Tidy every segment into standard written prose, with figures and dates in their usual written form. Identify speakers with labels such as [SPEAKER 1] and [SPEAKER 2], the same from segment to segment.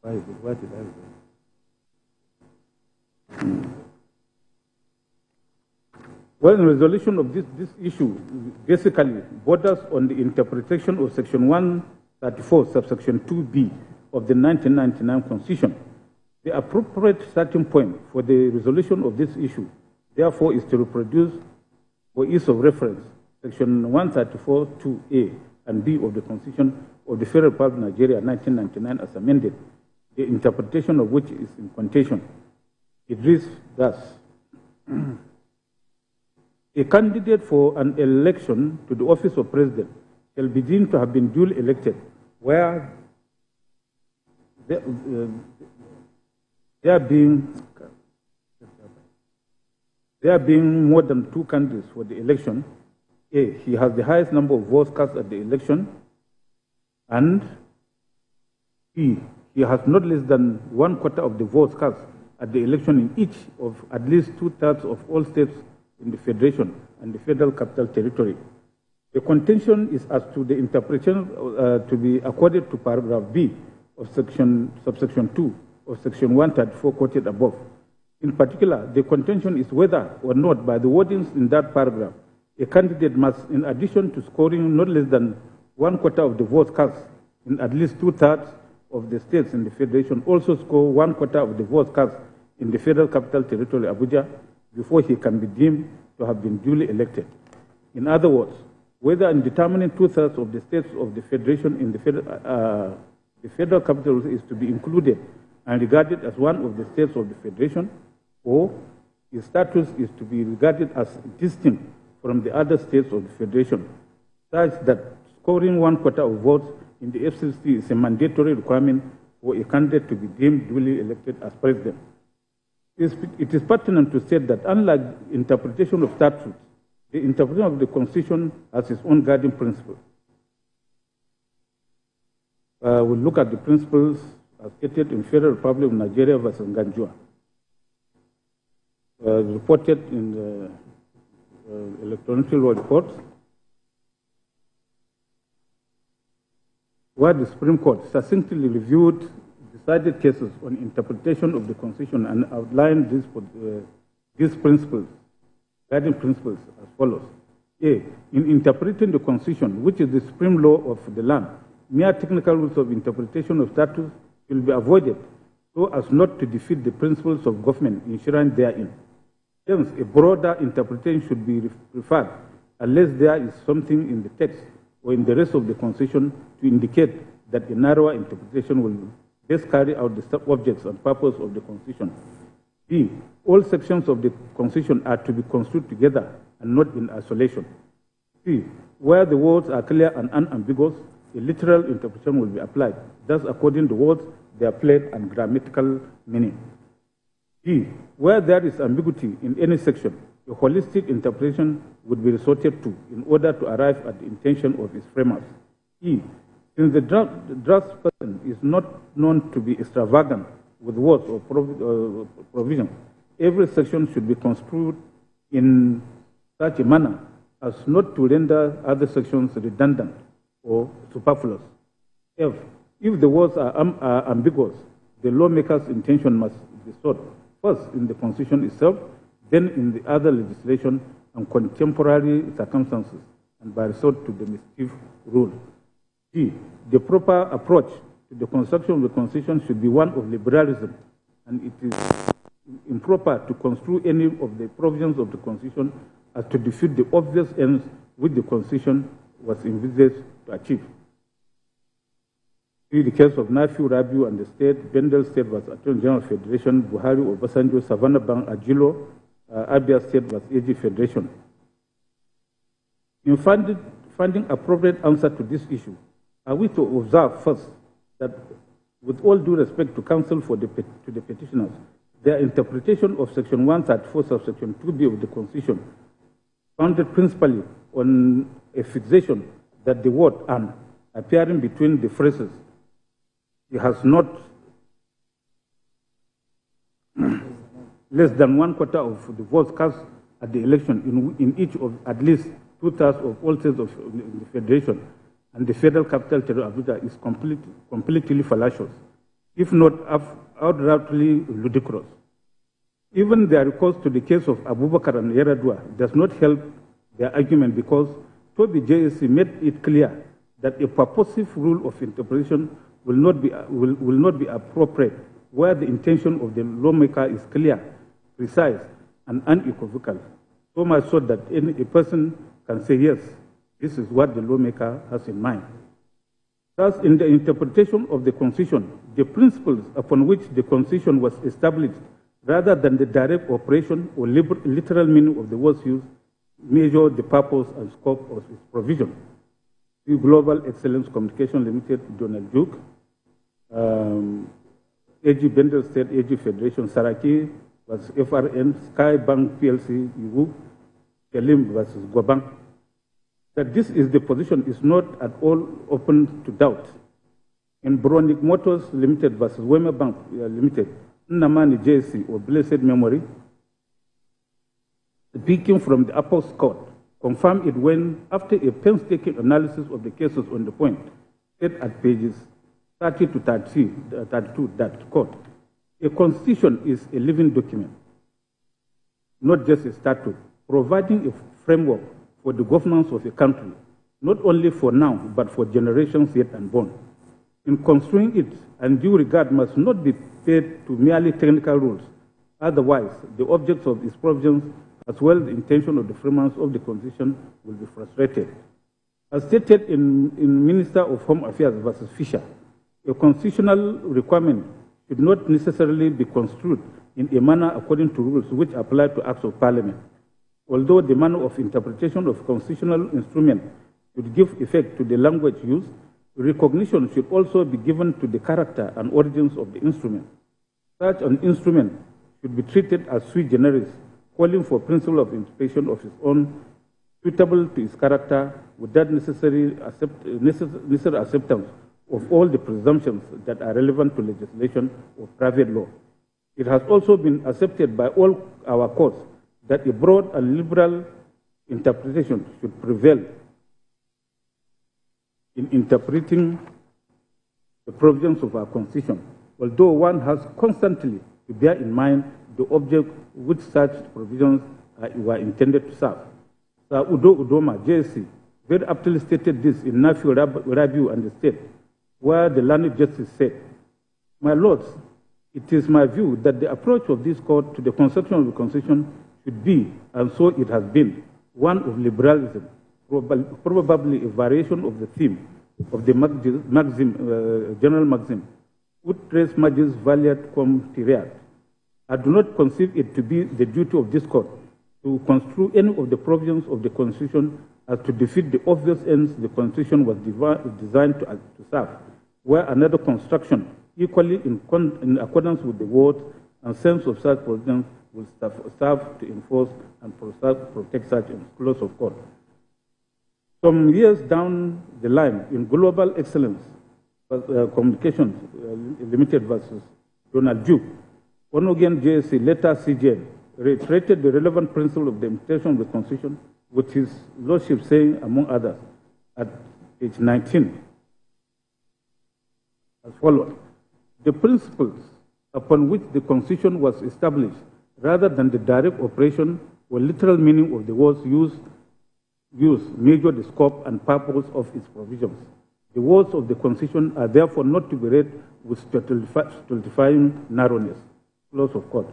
[SPEAKER 1] Why did I go? Well, in resolution of this issue, basically borders on the interpretation of Section 134, subsection 2B of the 1999 Constitution. The appropriate starting point for the resolution of this issue, therefore, is to reproduce, for ease of reference, Section 134, 2A and B of the Constitution of the Federal Republic of Nigeria, 1999, as amended, the interpretation of which is in contention. It reads thus: a candidate for an election to the office of president shall be deemed to have been duly elected where there being more than two candidates for the election. A, he has the highest number of votes cast at the election, and B, he has not less than 1/4 of the votes cast at the election in each of at least 2/3 of all states in the Federation and the Federal Capital Territory. The contention is as to the interpretation to be accorded to paragraph B of subsection 2 of Section 134 quoted above. In particular, the contention is whether or not, by the wordings in that paragraph, a candidate must, in addition to scoring not less than 1/4 of the votes cast in at least 2/3 of the states in the Federation, also score 1/4 of the votes cast in the Federal Capital Territory, Abuja, before he can be deemed to have been duly elected. In other words, whether in determining 2/3 of the states of the Federation in the Federal Capital is to be included and regarded as one of the states of the Federation, or his status is to be regarded as distinct from the other states of the Federation, such that scoring 1/4 of votes in the FCC is a mandatory requirement for a candidate to be deemed duly elected as president. It is pertinent to state that unlike interpretation of statutes, the interpretation of the Constitution has its own guiding principle. We'll look at the principles as stated in Federal Republic of Nigeria versus Ganjua, reported in the electronic law reports, where the Supreme Court succinctly reviewed decided cases on interpretation of the Constitution and outlined these principles, guiding principles, as follows. A, in interpreting the Constitution, which is the supreme law of the land, mere technical rules of interpretation of statutes will be avoided so as not to defeat the principles of government enshrined therein. Hence, a broader interpretation should be preferred unless there is something in the text or in the rest of the Constitution to indicate that a narrower interpretation will best carry out the objects and purpose of the Constitution. B, all sections of the Constitution are to be construed together and not in isolation. C, where the words are clear and unambiguous, a literal interpretation will be applied. Thus, according to words, their plain and grammatical meaning. D, where there is ambiguity in any section, a holistic interpretation would be resorted to in order to arrive at the intention of its framers. E, since the draftsperson is not known to be extravagant with words or provisions, every section should be construed in such a manner as not to render other sections redundant or superfluous. F, if the words are ambiguous, the lawmaker's intention must be sought first in the Constitution itself, then in the other legislation and contemporary circumstances, and by resort to the mischief rule. G, the proper approach to the construction of the Constitution should be one of liberalism, and it is improper to construe any of the provisions of the Constitution as to defeat the obvious ends which the Constitution was envisaged to achieve. See the case of Nafiu Rabiu and the state, Bendel State was Attorney General Federation, Buhari Obasanjo, Savannah Bang Ajilo, Abia State was AG Federation. In finding appropriate answer to this issue, are we to observe first that, with all due respect to counsel to the petitioners, their interpretation of Section 134, subsection 2B of the Constitution, founded principally on a fixation that the word "and" appearing between the phrases, it has not less than 1/4 of the votes cast at the election in each of at least 2/3 of all states of the Federation and the Federal Capital Territory, Abuja, is completely fallacious. if not outrightly ludicrous. Even their recourse to the case of Abubakar and Yaradua does not help their argument because the JSC made it clear that a purposive rule of interpretation will not be appropriate where the intention of the lawmaker is clear, precise, and unequivocal, so much so that a person can say, yes, this is what the lawmaker has in mind. Thus, in the interpretation of the Constitution, the principles upon which the Constitution was established, rather than the direct operation or literal meaning of the words used, measure the purpose and scope of its provision. The Global Excellence Communication Limited, Donald Duke, AG Bender State, AG Federation, Saraki versus FRN, Sky Bank PLC, Iwu, Kelim versus Gobang. That this is the position is not at all open to doubt. In Bronic Motors Limited versus Wema Bank Limited, Nnamani JC, or blessed memory, speaking from the Appellate Court, confirmed it when, after a painstaking analysis of the cases on the point, said at pages 30 to 32, that, quote, a constitution is a living document, not just a statute, providing a framework for the governance of a country, not only for now, but for generations yet unborn. In construing it, undue regard must not be paid to merely technical rules. Otherwise, the objects of its provisions, as well as the intention of the framers of the Constitution, will be frustrated. As stated in Minister of Home Affairs versus Fisher, a constitutional requirement should not necessarily be construed in a manner according to rules which apply to acts of Parliament. Although the manner of interpretation of constitutional instrument should give effect to the language used, recognition should also be given to the character and origins of the instrument. Such an instrument should be treated as sui generis, calling for principle of interpretation of its own, suitable to its character, without necessary acceptance of all the presumptions that are relevant to legislation or private law. It has also been accepted by all our courts that a broad and liberal interpretation should prevail in interpreting the provisions of our Constitution, although one has constantly to bear in mind the object which such provisions were intended to serve. Sir Udo Udoma, JSC, very aptly stated this in Nafi Rabiu and the State, where the learned justice said, my lords, it is my view that the approach of this court to the construction of the Constitution should be, and so it has been, one of liberalism, probably a variation of the theme of the general maxim, ut res magis valeat cum tireat. I do not conceive it to be the duty of this court to construe any of the provisions of the Constitution as to defeat the obvious ends the Constitution was designed to serve, where another construction, equally in accordance with the words and sense of such provisions, will serve to enforce and protect such a clause of court. Some years down the line, in Global Excellence Communications Limited versus Donald Duke, Onogen JSC, later CJN, reiterated the relevant principle of the interpretation of the Constitution, with his lordship saying, among others, at page 19, as follows: the principles upon which the Constitution was established, rather than the direct operation or literal meaning of the words used, measure the scope and purpose of its provisions. The words of the Constitution are therefore not to be read with stultifying narrowness. Close of court.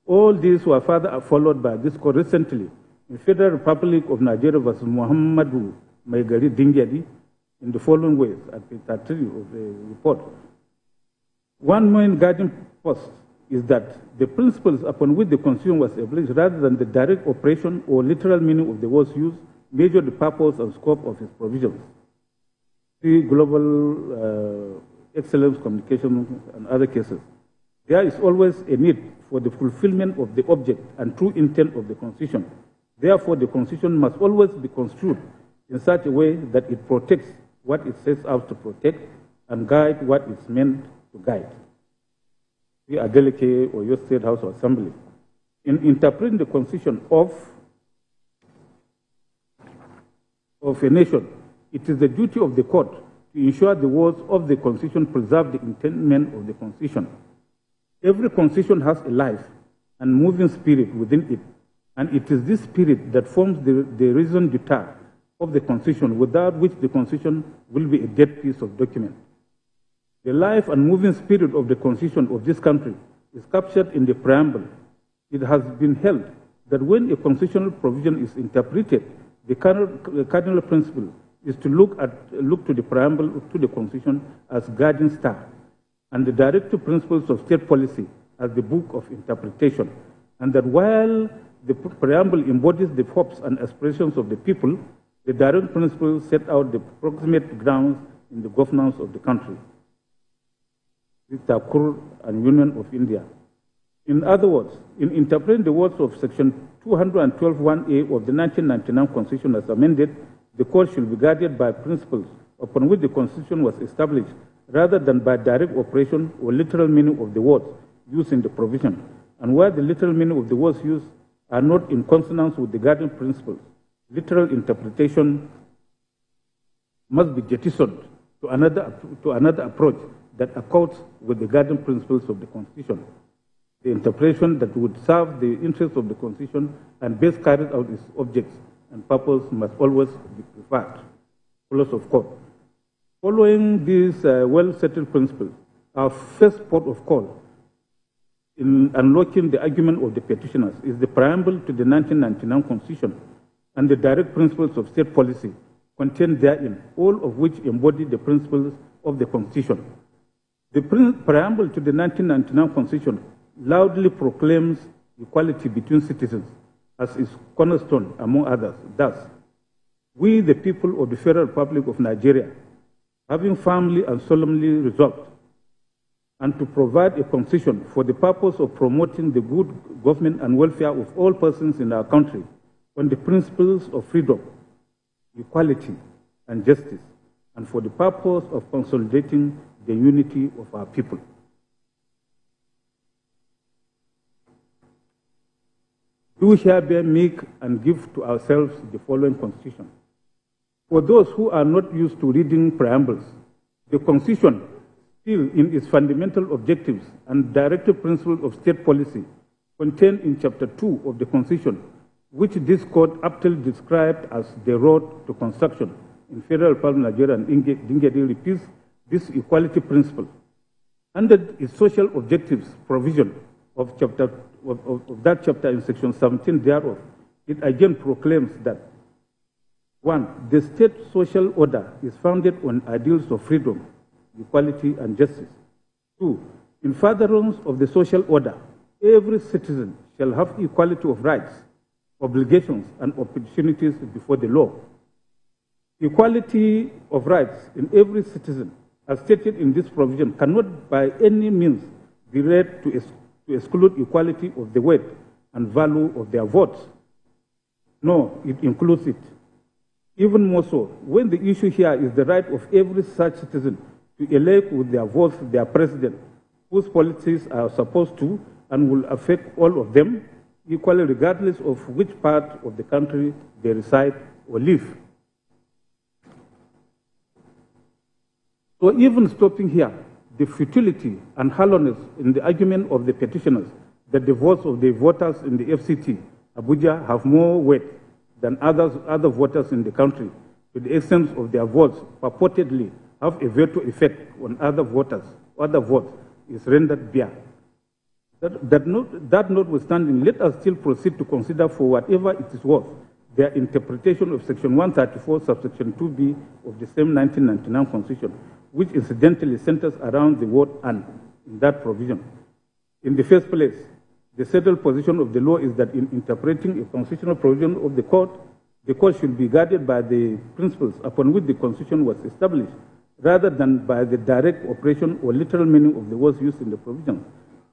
[SPEAKER 1] All these were further followed by this court recently in Federal Republic of Nigeria versus Muhammadu Maigari Dingyadi in the following ways at page 33 of the report. One main guiding post is that the principles upon which the Constitution was established, rather than the direct operation or literal meaning of the words used, measure the purpose and scope of its provisions. See Global Excellence Communication and other cases. There is always a need for the fulfillment of the object and true intent of the Constitution. Therefore, the Constitution must always be construed in such a way that it protects what it sets out to protect and guide what it's meant to guide. See Adeleke or your State House of Assembly. In interpreting the Constitution of a nation, it is the duty of the court to ensure the words of the Constitution preserve the intent of the Constitution. Every Constitution has a life and moving spirit within it, and it is this spirit that forms the raison d'etre of the Constitution, without which the Constitution will be a dead piece of document. The life and moving spirit of the Constitution of this country is captured in the preamble. It has been held that when a constitutional provision is interpreted, the cardinal principle is to look to the preamble to the Constitution as guiding star, and the directive principles of state policy as the book of interpretation, and that while the preamble embodies the hopes and aspirations of the people, the direct principles set out the proximate grounds in the governance of the country. The Thakur and Union of India. In other words, in interpreting the words of Section 212(1)A of the 1999 Constitution as amended, the court should be guided by principles upon which the Constitution was established, rather than by direct operation or literal meaning of the words used in the provision, and where the literal meaning of the words used are not in consonance with the guiding principles, literal interpretation must be jettisoned to another approach that accords with the guiding principles of the Constitution. The interpretation that would serve the interests of the Constitution and best carries out its objects and purpose must always be preferred. Close of court. Following these well-settled principles, our first port of call in unlocking the argument of the petitioners is the preamble to the 1999 Constitution and the direct principles of state policy contained therein, all of which embody the principles of the Constitution. The preamble to the 1999 Constitution loudly proclaims equality between citizens as its cornerstone, among others. Thus, we, the people of the Federal Republic of Nigeria, having firmly and solemnly resolved and to provide a constitution for the purpose of promoting the good government and welfare of all persons in our country on the principles of freedom, equality, and justice, and for the purpose of consolidating the unity of our people. Do hereby make and give to ourselves the following Constitution. For those who are not used to reading preambles, the Constitution, still in its fundamental objectives and directive principles of state policy, contained in Chapter 2 of the Constitution, which this court aptly described as the road to construction in Federal Republic of Nigeria, and Dingedi repeats this equality principle. Under its social objectives provision of that chapter in Section 17 thereof, it again proclaims that 1. The state social order is founded on ideals of freedom, equality, and justice. 2. In furtherance of the social order, every citizen shall have equality of rights, obligations, and opportunities before the law. Equality of rights in every citizen, as stated in this provision, cannot by any means be read to exclude equality of the weight and value of their votes. No, it includes it. Even more so, when the issue here is the right of every such citizen to elect with their votes their president, whose policies are supposed to and will affect all of them equally, regardless of which part of the country they reside or live. So even stopping here, the futility and hollowness in the argument of the petitioners that the votes of the voters in the FCT, Abuja, have more weight than other voters in the country, to the extent of their votes purportedly have a veto effect on other votes, is rendered bare. That notwithstanding, let us still proceed to consider, for whatever it is worth, their interpretation of Section 134, subsection 2B of the same 1999 Constitution, which incidentally centers around the word "and" in that provision. In the first place, the settled position of the law is that in interpreting a constitutional provision of the court should be guided by the principles upon which the Constitution was established, rather than by the direct operation or literal meaning of the words used in the provision.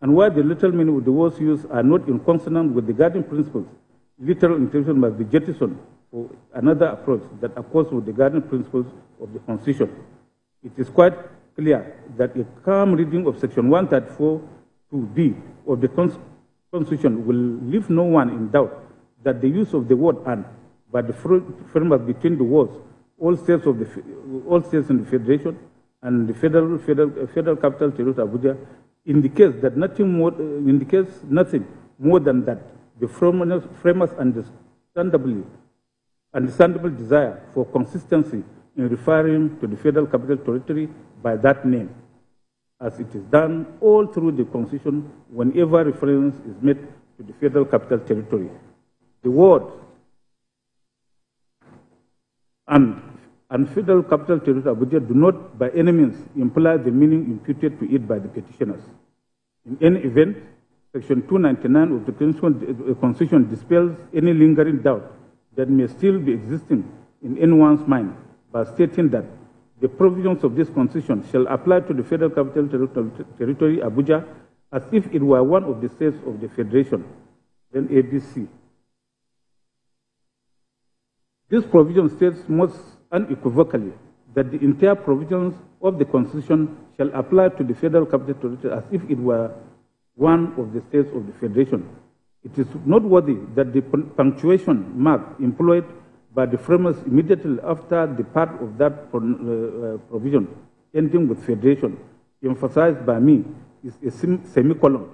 [SPEAKER 1] And where the literal meaning of the words used are not in consonance with the guiding principles, literal interpretation must be jettisoned for another approach that accords with the guiding principles of the Constitution. It is quite clear that a calm reading of Section 134(2)B of the Constitution will leave no one in doubt that the use of the word "and" by the framework between the words, all states of all states in the Federation and the Federal Capital Territory Abuja indicates nothing more than that the framers understandable desire for consistency in referring to the Federal Capital Territory by that name, as it is done all through the Constitution whenever reference is made to the Federal Capital Territory. The word and Federal Capital Territory Abuja do not by any means imply the meaning imputed to it by the petitioners. In any event, Section 299 of the Constitution dispels any lingering doubt that may still be existing in anyone's mind by stating that the provisions of this Constitution shall apply to the Federal Capital Territory Abuja as if it were one of the states of the Federation, then ABC. This provision states most unequivocally that the entire provisions of the Constitution shall apply to the Federal Capital Territory as if it were one of the states of the Federation. It is noteworthy that the punctuation mark employed by the framers immediately after the part of that provision ending with Federation, emphasized by me, is a semicolon,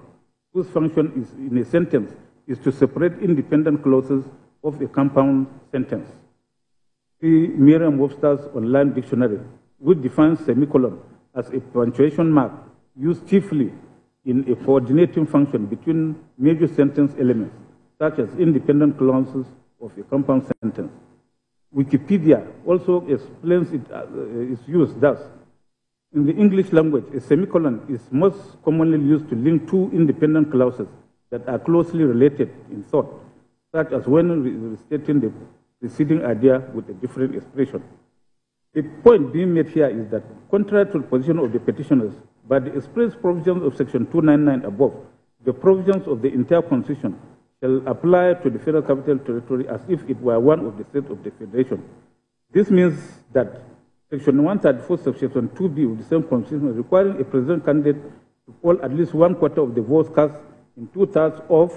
[SPEAKER 1] whose function is, in a sentence is to separate independent clauses of a compound sentence. See Merriam-Webster's online dictionary, which defines semicolon as a punctuation mark used chiefly in a coordinating function between major sentence elements, such as independent clauses of a compound sentence. Wikipedia also explains its use thus. In the English language, a semicolon is most commonly used to link two independent clauses that are closely related in thought, such as when restating the preceding idea with a different expression. The point being made here is that, contrary to the position of the petitioners, by the express provisions of Section 299 above, the provisions of the entire Constitution shall apply to the Federal Capital Territory as if it were one of the states of the Federation. This means that Section 134, Section 2B of the same Constitution, requiring a president candidate to poll at least 1/4 of the votes cast in 2/3 of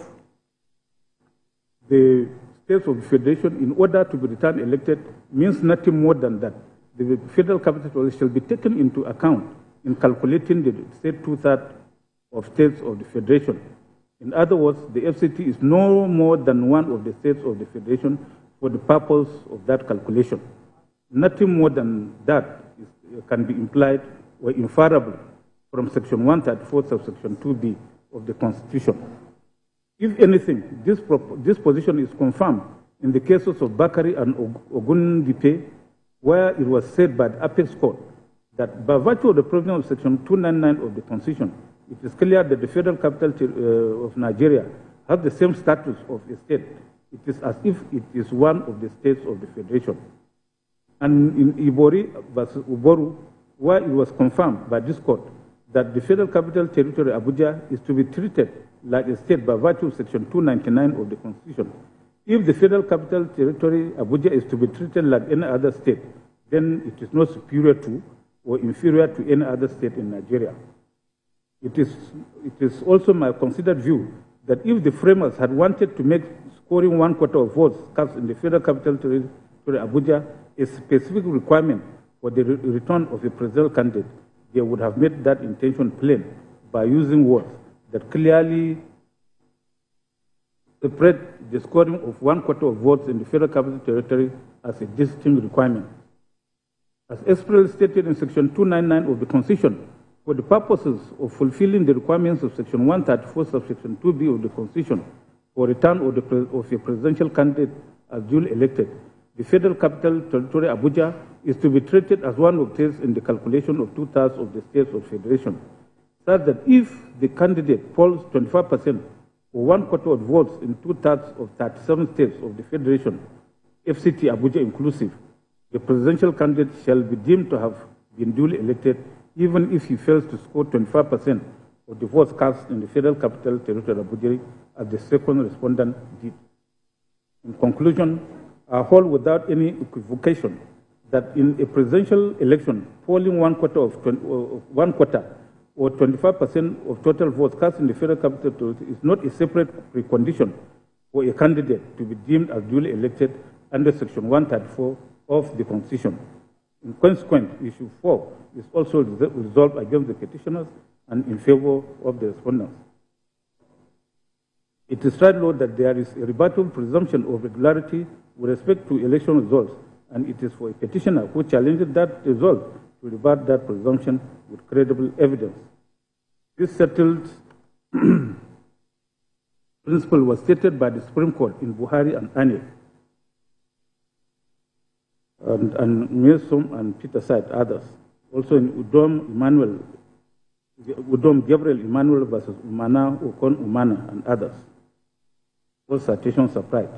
[SPEAKER 1] the states of the Federation in order to be returned elected, means nothing more than that the Federal Capital Territory shall be taken into account in calculating the state 2/3 of states of the Federation. In other words, the FCT is no more than one of the states of the Federation for the purpose of that calculation. Nothing more than that can be implied or inferable from Section 134, Subsection 2B of the Constitution. If anything, this position is confirmed in the cases of Bakari and Ogundipe, where it was said by the Apex Court that by virtue of the provision of Section 299 of the Constitution, it is clear that the Federal Capital of Nigeria has the same status of a state. It is as if it is one of the states of the Federation. And in Ibori versus Uboru, where it was confirmed by this court that the Federal Capital Territory Abuja is to be treated like a state by virtue of Section 299 of the Constitution. If the Federal Capital Territory Abuja is to be treated like any other state, then it is not superior to or inferior to any other state in Nigeria. It is also my considered view that if the framers had wanted to make scoring 1/4 of votes cast in the Federal Capital Territory Abuja a specific requirement for the return of a presidential candidate, they would have made that intention plain by using words that clearly separate the scoring of 1/4 of votes in the Federal Capital Territory as a distinct requirement. As expressly stated in Section 299 of the Constitution, for the purposes of fulfilling the requirements of Section 134, Subsection 2B of the Constitution, for return of a presidential candidate as duly elected, the Federal Capital Territory Abuja is to be treated as one of states in the calculation of 2/3 of the states of Federation, such that if the candidate polls 25% or 1/4 of votes in 2/3 of 37 states of the Federation, FCT Abuja inclusive, the presidential candidate shall be deemed to have been duly elected, even if he fails to score 25% of the votes cast in the Federal Capital Territory Abuja, as the second respondent did. In conclusion, I hold without any equivocation that in a presidential election, polling 1/4 or 25% of total votes cast in the Federal Capital Territory is not a separate precondition for a candidate to be deemed as duly elected under Section 134 of the Constitution. In consequence, issue 4 is also resolved against the petitioners and in favor of the respondents. It is right, Lord, that there is a rebuttable presumption of regularity with respect to election results, and it is for a petitioner who challenges that result to rebut that presumption with credible evidence. This settled principle was stated by the Supreme Court in Buhari and Ane, and Milsom and Peter cite others. Also in Udom Gabriel Emmanuel versus Umana Okon Umana and others. All citations are right.